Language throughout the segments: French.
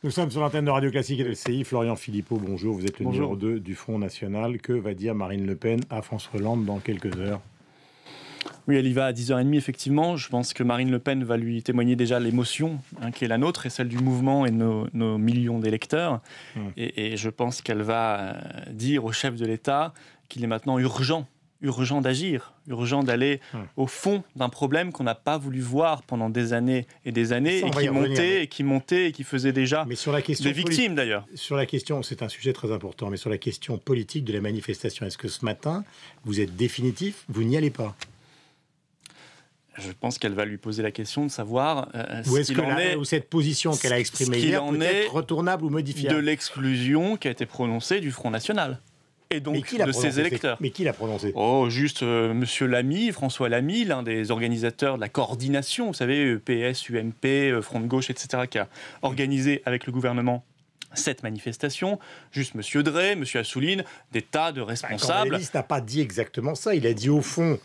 Nous sommes sur l'antenne de Radio Classique et de LCI. Florian Philippot, bonjour. Vous êtes le numéro 2 du Front National. Que va dire Marine Le Pen à François Hollande dans quelques heures ? Oui, elle y va à 10h30, effectivement. Je pense que Marine Le Pen va lui témoigner déjà l'émotion qui est la nôtre et celle du mouvement et de nos millions d'électeurs. Et je pense qu'elle va dire au chef de l'État qu'il est maintenant urgent d'agir, urgent d'aller au fond d'un problème qu'on n'a pas voulu voir pendant des années et des années, et qui montait et qui faisait déjà des victimes d'ailleurs. Sur la question, c'est un sujet très important, mais sur la question politique de la manifestation, est-ce que ce matin, vous êtes définitif, vous n'y allez pas ? Je pense qu'elle va lui poser la question de savoir ou cette position qu'elle a exprimée hier peut être retournable ou modifiable de l'exclusion qui a été prononcée du Front National. Et donc de ses électeurs. Mais qui l'a prononcé ? Juste Monsieur Lamy, François Lamy, l'un des organisateurs de la coordination, vous savez, PS, UMP, Front de Gauche, etc., qui a organisé avec le gouvernement cette manifestation. Juste Monsieur Drey, Monsieur Assouline, des tas de responsables. Cornelis n'a pas dit exactement ça. Il a dit au fond...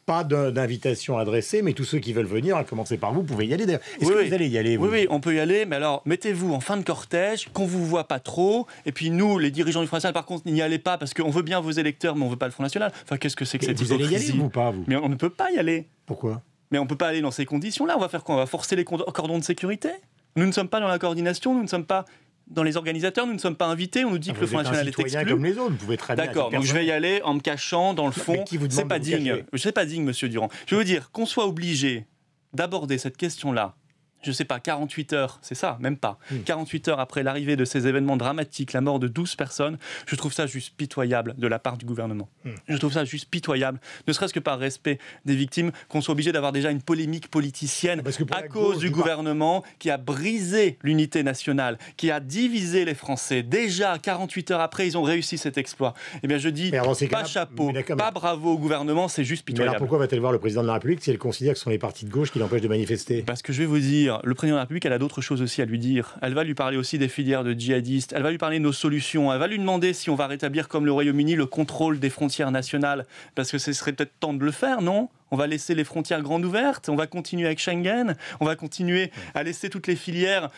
Pas d'invitation adressée, mais tous ceux qui veulent venir, à commencer par vous, pouvez y aller. Est-ce que vous allez y aller, vous ? Oui, on peut y aller, mais alors mettez-vous en fin de cortège, qu'on ne vous voit pas trop, et puis nous, les dirigeants du Front National, par contre, n'y allez pas, parce qu'on veut bien vos électeurs, mais on ne veut pas le Front National. Enfin, qu'est-ce que c'est que cette hypocrisie ? Vous allez y aller ou pas, vous ? Mais on ne peut pas y aller. Pourquoi ? Mais on ne peut pas aller dans ces conditions-là. On va faire quoi ? On va forcer les cordons de sécurité ? Nous ne sommes pas dans la coordination, nous ne sommes pas... Dans les organisateurs, nous ne sommes pas invités, on nous dit que le Front National est exclu. Comme les autres, vous pouvez très bien. D'accord, donc je vais y aller en me cachant dans le fond. C'est pas digne. C'est pas digne, Monsieur Durand. Je veux dire, qu'on soit obligé d'aborder cette question-là, je ne sais pas, 48 heures, c'est ça, même pas. 48 heures après l'arrivée de ces événements dramatiques, la mort de 12 personnes, je trouve ça juste pitoyable de la part du gouvernement. Je trouve ça juste pitoyable, ne serait-ce que par respect des victimes, qu'on soit obligé d'avoir déjà une polémique politicienne à cause du gouvernement qui a brisé l'unité nationale, qui a divisé les Français. Déjà, 48 heures après, ils ont réussi cet exploit. Eh bien, je dis, pas chapeau, pas bravo au gouvernement, c'est juste pitoyable. Mais alors pourquoi va-t-elle voir le président de la République si elle considère que ce sont les partis de gauche qui l'empêchent de manifester ? Parce que je vais vous dire, le président de la République, elle a d'autres choses aussi à lui dire. Elle va lui parler aussi des filières de djihadistes, elle va lui parler de nos solutions, elle va lui demander si on va rétablir, comme le Royaume-Uni, le contrôle des frontières nationales. Parce que ce serait peut-être temps de le faire, non ? On va laisser les frontières grandes ouvertes, on va continuer avec Schengen, on va continuer à laisser toutes les filières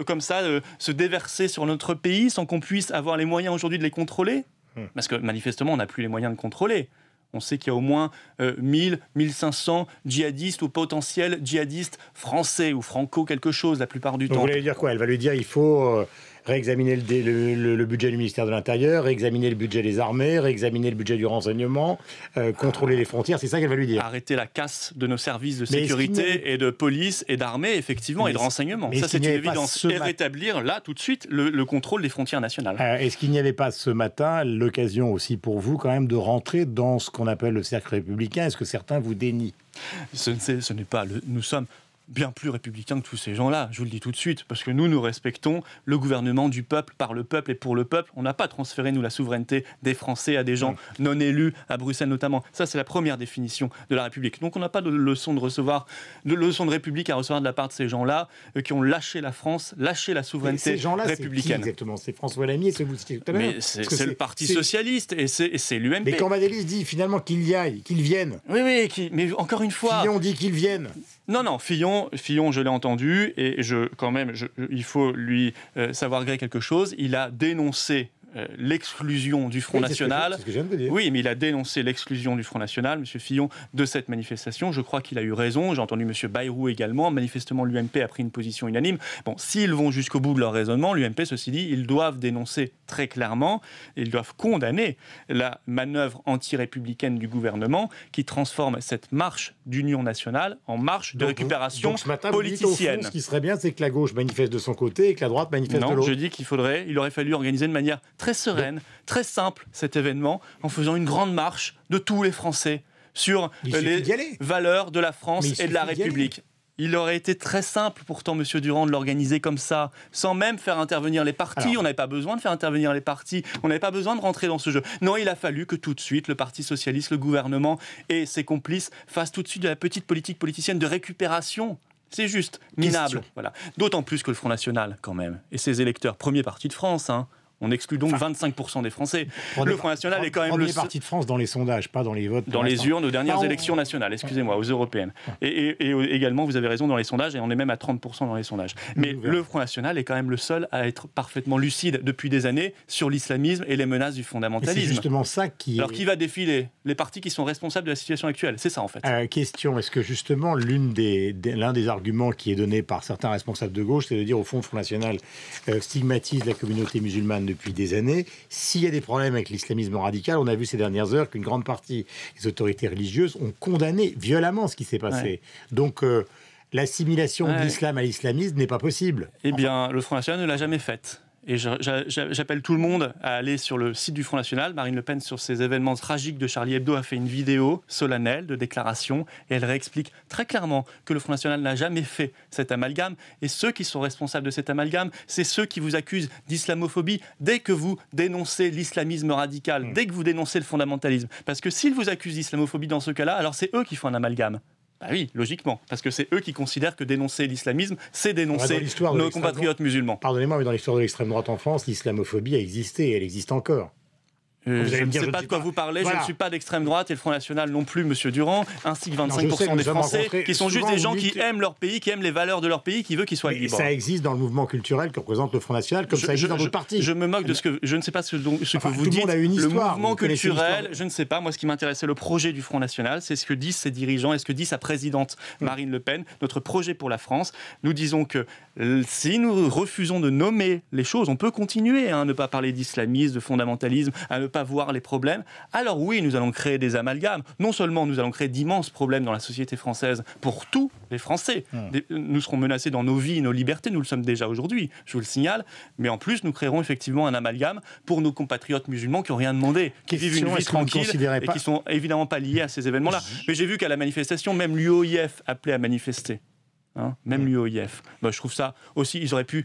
comme ça se déverser sur notre pays sans qu'on puisse avoir les moyens aujourd'hui de les contrôler. Parce que manifestement, on n'a plus les moyens de contrôler. On sait qu'il y a au moins 1000, 1500 djihadistes ou potentiels djihadistes français ou franco quelque chose la plupart du temps. Vous voulez dire quoi ? Elle va lui dire il faut réexaminer le budget du ministère de l'Intérieur, réexaminer le budget des armées, réexaminer le budget du renseignement, contrôler les frontières, c'est ça qu'elle va lui dire. Arrêter la casse de nos services de sécurité et de police et d'armée, effectivement, et de renseignement. Ça, c'est une évidence. Et rétablir, là, tout de suite, le contrôle des frontières nationales. Est-ce qu'il n'y avait pas ce matin l'occasion aussi pour vous, quand même, de rentrer dans ce qu'on appelle le cercle républicain ? Est-ce que certains vous dénient ? Ce n'est pas... Nous sommes bien plus républicains que tous ces gens-là, je vous le dis tout de suite, parce que nous respectons le gouvernement du peuple, par le peuple et pour le peuple. On n'a pas transféré, nous, la souveraineté des Français à des gens non élus, à Bruxelles notamment. Ça, c'est la première définition de la République. Donc on n'a pas de leçon de République à recevoir de la part de ces gens-là qui ont lâché la France, lâché la souveraineté républicaine. C'est qui exactement ? C'est François Lamy et ce que vous citiez tout à l'heure. Mais c'est le Parti socialiste et c'est l'UMP. Mais quand Madelis dit finalement qu'il y aille, qu'il vienne. Oui, mais encore une fois... Fillon dit qu'il vienne. Non, Fillon, je l'ai entendu, et il faut lui savoir gré quelque chose. Il a dénoncé l'exclusion du Front National. C'est ce que je viens de dire. Oui, mais il a dénoncé l'exclusion du Front National, M. Fillon, de cette manifestation. Je crois qu'il a eu raison. J'ai entendu M. Bayrou également. Manifestement, l'UMP a pris une position unanime. Bon, s'ils vont jusqu'au bout de leur raisonnement, l'UMP, ceci dit, ils doivent dénoncer très clairement, ils doivent condamner la manœuvre anti-républicaine du gouvernement qui transforme cette marche d'union nationale en marche de récupération donc ce matin, politicienne. Vous dites, au fond, ce qui serait bien, c'est que la gauche manifeste de son côté et que la droite manifeste de l'autre. Non, je dis il aurait fallu organiser de manière très sereine, très simple cet événement en faisant une grande marche de tous les Français sur les valeurs de la France et de la République. Il aurait été très simple pourtant, Monsieur Durand, de l'organiser comme ça, sans même faire intervenir les partis. On n'avait pas besoin de faire intervenir les partis, on n'avait pas besoin de rentrer dans ce jeu. Non, il a fallu que tout de suite, le Parti socialiste, le gouvernement et ses complices fassent tout de suite de la petite politique politicienne de récupération. C'est juste minable. Voilà. D'autant plus que le Front National, quand même, et ses électeurs, premier parti de France, On exclut donc 25% des Français. Le Front National est quand même le parti de France dans les sondages, pas dans les votes. Dans les urnes aux dernières élections nationales, excusez-moi, aux européennes. Et également, vous avez raison, dans les sondages, et on est même à 30% dans les sondages. Mais le Front National est quand même le seul à être parfaitement lucide depuis des années sur l'islamisme et les menaces du fondamentalisme. C'est justement ça qui... Alors qui va défiler? Les partis qui sont responsables de la situation actuelle, c'est ça en fait. Question, est-ce que justement l'un des arguments qui est donné par certains responsables de gauche, c'est de dire au fond le Front National stigmatise la communauté musulmane depuis des années. S'il y a des problèmes avec l'islamisme radical, on a vu ces dernières heures qu'une grande partie des autorités religieuses ont condamné violemment ce qui s'est passé. Ouais. Donc l'assimilation de l'islam à l'islamisme n'est pas possible. Eh bien, le Front National ne l'a jamais faite. Et j'appelle tout le monde à aller sur le site du Front National. Marine Le Pen, sur ces événements tragiques de Charlie Hebdo, a fait une vidéo solennelle de déclaration et elle réexplique très clairement que le Front National n'a jamais fait cet amalgame. Et ceux qui sont responsables de cet amalgame, c'est ceux qui vous accusent d'islamophobie dès que vous dénoncez l'islamisme radical, dès que vous dénoncez le fondamentalisme. Parce que s'ils vous accusent d'islamophobie dans ce cas-là, alors c'est eux qui font un amalgame. Ah oui, logiquement, parce que c'est eux qui considèrent que dénoncer l'islamisme, c'est dénoncer nos compatriotes musulmans. Pardonnez-moi, mais dans l'histoire de l'extrême droite en France, l'islamophobie a existé et elle existe encore. Je ne sais pas de quoi vous parlez, voilà. Je ne suis pas d'extrême droite et le Front National non plus, monsieur Durand, ainsi que 25% des Français, qui sont juste des gens qui aiment leur pays, qui aiment les valeurs de leur pays, qui veulent qu'ils soient libres. Ça existe dans le mouvement culturel que représente le Front National, comme ça existe dans d'autres partis. Je me moque de ce que... Je ne sais pas ce que vous dites. A une histoire, le mouvement culturel, je ne sais pas. Moi, ce qui m'intéresse, c'est le projet du Front National, c'est ce que disent ses dirigeants et ce que dit sa présidente Marine Le Pen, notre projet pour la France. Nous disons que si nous refusons de nommer les choses, on peut continuer à ne pas parler d'islamisme, de fondamentalisme, à ne pas voir les problèmes. Alors oui, nous allons créer des amalgames. Non seulement nous allons créer d'immenses problèmes dans la société française pour tous les Français. Nous serons menacés dans nos vies, nos libertés. Nous le sommes déjà aujourd'hui, je vous le signale. Mais en plus, nous créerons effectivement un amalgame pour nos compatriotes musulmans qui n'ont rien demandé, qui vivent une vie tranquille et qui ne sont évidemment pas liés à ces événements-là. Mais j'ai vu qu'à la manifestation, même l'UOIF appelait à manifester. Même l'UOIF. Je trouve ça aussi, ils auraient pu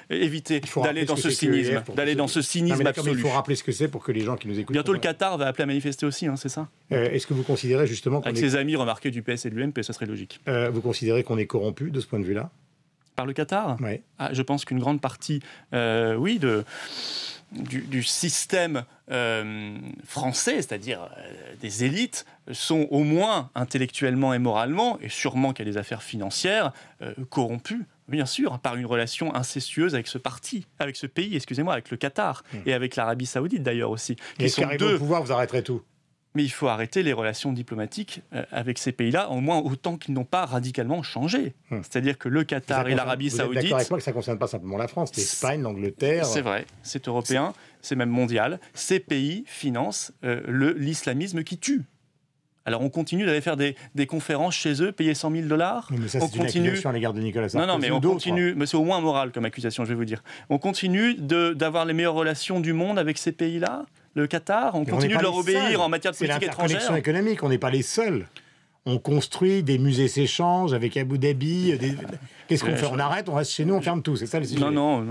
éviter d'aller dans ce cynisme, absolu. Il faut rappeler ce que c'est pour que les gens qui nous écoutent... Bientôt le Qatar va appeler à manifester aussi, c'est ça. Est-ce que vous considérez justement avec ses amis remarqués du PS et de l'UMP, ça serait logique. Vous considérez qu'on est corrompu de ce point de vue-là? Par le Qatar? Oui. Je pense qu'une grande partie, du système français, c'est-à-dire des élites, sont au moins intellectuellement et moralement, et sûrement qu'il y a des affaires financières, corrompues, bien sûr, par une relation incestueuse avec ce parti, avec ce pays, avec le Qatar, et avec l'Arabie Saoudite d'ailleurs aussi. Et si arrivé au pouvoir, vous arrêterez tout? Mais il faut arrêter les relations diplomatiques avec ces pays-là, au moins autant qu'ils n'ont pas radicalement changé. C'est-à-dire que le Qatar et l'Arabie Saoudite... Vous êtes d'accord avec moi que ça ne concerne pas simplement la France, l'Espagne, l'Angleterre... C'est vrai, c'est européen, c'est même mondial. Ces pays financent l'islamisme qui tue. Alors on continue d'aller faire des conférences chez eux, payer $100 000. Mais ça, c'est une accusation à l'égard de Nicolas Sarkozy. Non, mais on continue, mais c'est au moins moral comme accusation, je vais vous dire. On continue d'avoir les meilleures relations du monde avec ces pays-là. Le Qatar, on continue de leur obéir en matière de politique étrangère. C'est l'interconnexion économique, on n'est pas les seuls. On construit, des musées s'échangent avec Abu Dhabi. Qu'est-ce qu'on fait? On arrête, on reste chez nous, on ferme tout. C'est ça le sujet. Non.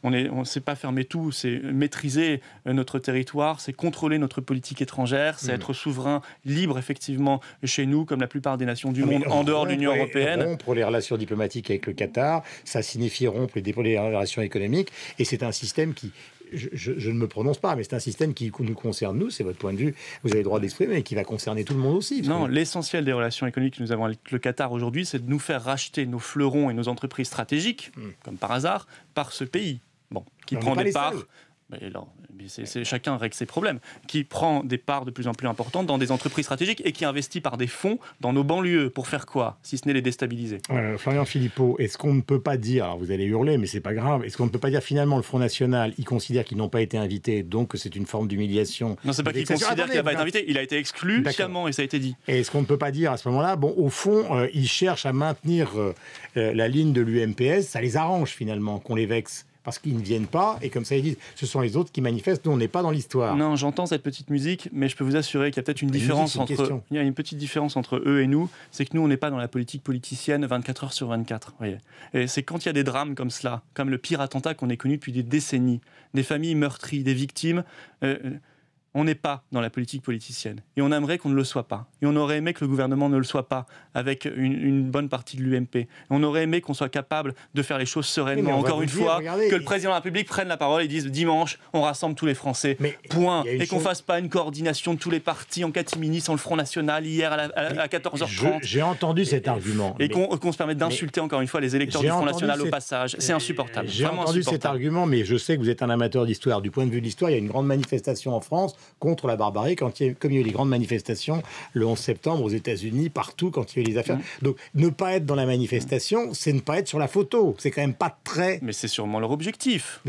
On ne sait pas fermer tout. C'est maîtriser notre territoire, c'est contrôler notre politique étrangère, c'est être souverain, libre effectivement chez nous, comme la plupart des nations du monde en dehors de l'Union européenne. Rompre les relations diplomatiques avec le Qatar, ça signifie rompre les relations économiques. Et c'est un système qui... Je ne me prononce pas, mais c'est un système qui nous concerne, nous, c'est votre point de vue, vous avez le droit d'exprimer, et qui va concerner tout le monde aussi. Non, l'essentiel des relations économiques que nous avons avec le Qatar aujourd'hui, c'est de nous faire racheter nos fleurons et nos entreprises stratégiques, comme par hasard, par ce pays, qui prend des parts... chacun règle ses problèmes, qui prend des parts de plus en plus importantes dans des entreprises stratégiques et qui investit par des fonds dans nos banlieues. Pour faire quoi, si ce n'est les déstabiliser? Florian Philippot, est-ce qu'on ne peut pas dire, alors vous allez hurler, mais c'est pas grave, est-ce qu'on ne peut pas dire finalement le Front National, il considère qu'ils n'ont pas été invités, donc que c'est une forme d'humiliation? Non, c'est pas qu'il considère qu'il n'a pas été invité, il a été exclu sciemment et ça a été dit. Et est-ce qu'on ne peut pas dire à ce moment-là, au fond, ils cherchent à maintenir la ligne de l'UMPS, ça les arrange finalement qu'on les vexe? Parce qu'ils ne viennent pas, et comme ça ils disent, ce sont les autres qui manifestent, nous on n'est pas dans l'histoire. Non, j'entends cette petite musique, mais je peux vous assurer qu'il y a peut-être une différence il y a une petite différence entre eux et nous, c'est que nous on n'est pas dans la politique politicienne 24 heures sur 24. Voyez. Et c'est quand il y a des drames comme cela, comme le pire attentat qu'on ait connu depuis des décennies, des familles meurtries, des victimes... On n'est pas dans la politique politicienne. Et on aimerait qu'on ne le soit pas. Et on aurait aimé que le gouvernement ne le soit pas avec une bonne partie de l'UMP. On aurait aimé qu'on soit capable de faire les choses sereinement. Encore une fois, regardez, que le président de la République prenne la parole et dise dimanche, on rassemble tous les Français. Point. Et qu'on ne fasse pas une coordination de tous les partis en catimini sans le Front National hier à 14h30. J'ai entendu cet argument. Et qu'on se permette d'insulter encore une fois les électeurs du Front National au passage. C'est insupportable. J'ai entendu cet argument, mais je sais que vous êtes un amateur d'histoire. Du point de vue de l'histoire, il y a une grande manifestation en France contre la barbarie, comme il y a eu les grandes manifestations le 11 septembre aux États-Unis, partout, quand il y a eu les affaires. Donc, ne pas être dans la manifestation, c'est ne pas être sur la photo. C'est quand même pas très... Mais c'est sûrement leur objectif.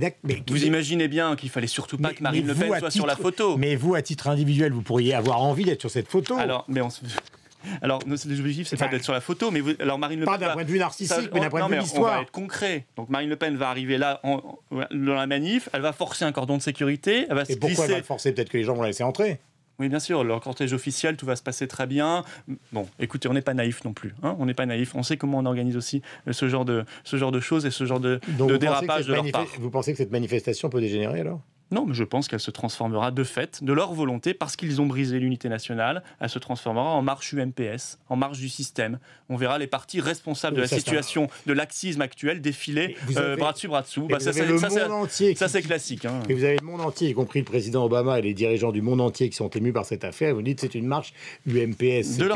Vous imaginez bien qu'il fallait surtout pas que Marine Le Pen soit sur la photo. Mais vous, à titre individuel, vous pourriez avoir envie d'être sur cette photo. Alors, l'objectif, c'est pas d'être sur la photo, mais alors Marine Le Pen... Pas d'un point de vue narcissique, mais d'un point de vue d'histoire. On va être concret. Donc Marine Le Pen va arriver là, dans la manif, elle va forcer un cordon de sécurité, elle va se glisser... pourquoi elle va le forcer? Peut-être que les gens vont la laisser entrer. Oui, bien sûr, leur cortège officiel, tout va se passer très bien. Bon, écoutez, on n'est pas naïf non plus. On n'est pas naïf. On sait comment on organise aussi ce genre de choses et ce genre de dérapage de leur part. Vous pensez que cette manifestation peut dégénérer alors ? Non, mais je pense qu'elle se transformera de fait, de leur volonté, parce qu'ils ont brisé l'unité nationale, elle se transformera en marche UMPS, en marche du système. On verra les partis responsables de la situation de laxisme actuel défiler bras dessus, bras dessous. Ça, c'est classique. Et vous avez le monde entier, y compris le président Obama et les dirigeants du monde entier qui sont émus par cette affaire. Vous dites que c'est une marche UMPS. De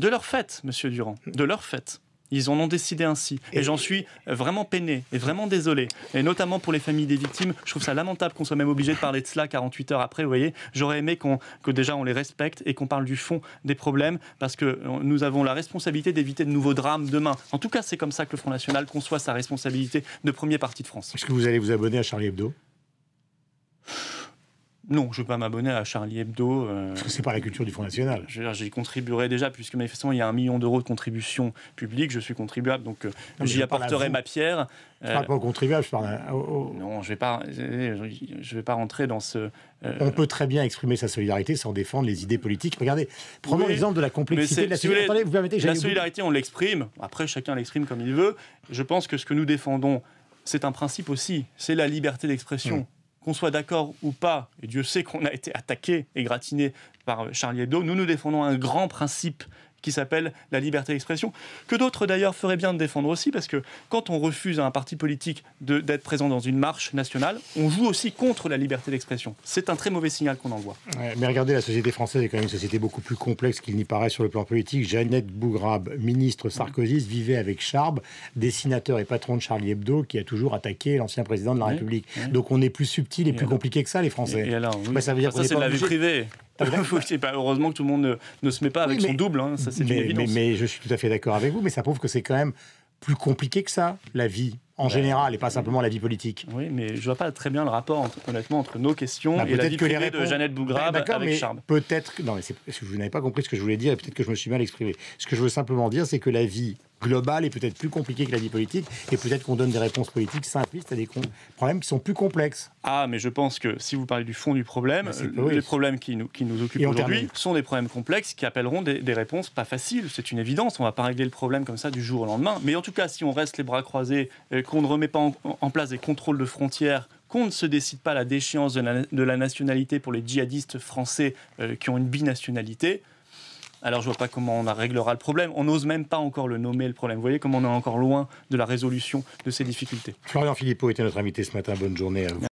leur fait, monsieur Durand, de leur fait. Ils en ont décidé ainsi. Et j'en suis vraiment peiné et vraiment désolé. Et notamment pour les familles des victimes, je trouve ça lamentable qu'on soit même obligé de parler de cela 48 heures après. Vous voyez, j'aurais aimé que déjà on les respecte et qu'on parle du fond des problèmes, parce que nous avons la responsabilité d'éviter de nouveaux drames demain. En tout cas, c'est comme ça que le Front National conçoit sa responsabilité de premier parti de France. Est-ce que vous allez vous abonner à Charlie Hebdo ? Non, je ne vais pas m'abonner à Charlie Hebdo. Parce que ce n'est pas la culture du Front National. J'y contribuerai déjà, puisque manifestement, il y a 1 million d'euros de contribution publique. Je suis contribuable, donc j'y apporterai ma pierre. Je ne parle pas aux contribuables, je parle Non, je ne vais pas rentrer dans ce... On peut très bien exprimer sa solidarité sans défendre les idées politiques. Regardez, prenons l'exemple de la complexité de la solidarité. Attendez, vous permettez, la solidarité, on l'exprime. Après, chacun l'exprime comme il veut. Je pense que ce que nous défendons, c'est un principe aussi. C'est la liberté d'expression. Qu'on soit d'accord ou pas, et Dieu sait qu'on a été attaqué et gratiné par Charlie Hebdo, nous défendons un grand principe qui s'appelle la liberté d'expression, que d'autres d'ailleurs feraient bien de défendre aussi, parce que quand on refuse à un parti politique d'être présent dans une marche nationale, on joue aussi contre la liberté d'expression. C'est un très mauvais signal qu'on envoie. Mais regardez, la société française est quand même une société beaucoup plus complexe qu'il n'y paraît sur le plan politique. Jeannette Bougrabe, ministre sarkozyste, vivait avec Charb, dessinateur et patron de Charlie Hebdo, qui a toujours attaqué l'ancien président de la République. Donc on est plus subtil et plus compliqué que ça, les Français. Et alors, ça veut dire ça, c'est de la vie privée. Heureusement que tout le monde ne se met pas avec son double, ça c'est une évidence. Mais je suis tout à fait d'accord avec vous, mais ça prouve que c'est quand même plus compliqué que ça, la vie, en général, et pas simplement la vie politique. Oui, mais je ne vois pas très bien le rapport, honnêtement, entre nos questions et la vie privée de Jeannette Bougrabe avec Charb. Peut-être... Non, mais vous n'avez pas compris ce que je voulais dire, et peut-être que je me suis mal exprimé. Ce que je veux simplement dire, c'est que la vie globale est peut-être plus compliquée que la vie politique, et peut-être qu'on donne des réponses politiques simplistes à des problèmes qui sont plus complexes. Ah, mais je pense que si vous parlez du fond du problème, les problèmes qui nous occupent aujourd'hui sont des problèmes complexes qui appelleront des réponses pas faciles. C'est une évidence, on ne va pas régler le problème comme ça du jour au lendemain. Mais en tout cas, si on reste les bras croisés, qu'on ne remet pas en place des contrôles de frontières, qu'on ne se décide pas à la déchéance de la nationalité pour les djihadistes français qui ont une binationalité, alors je ne vois pas comment on réglera le problème. On n'ose même pas encore le nommer, le problème. Vous voyez comment on est encore loin de la résolution de ces difficultés. Florian Philippot était notre invité ce matin. Bonne journée à vous.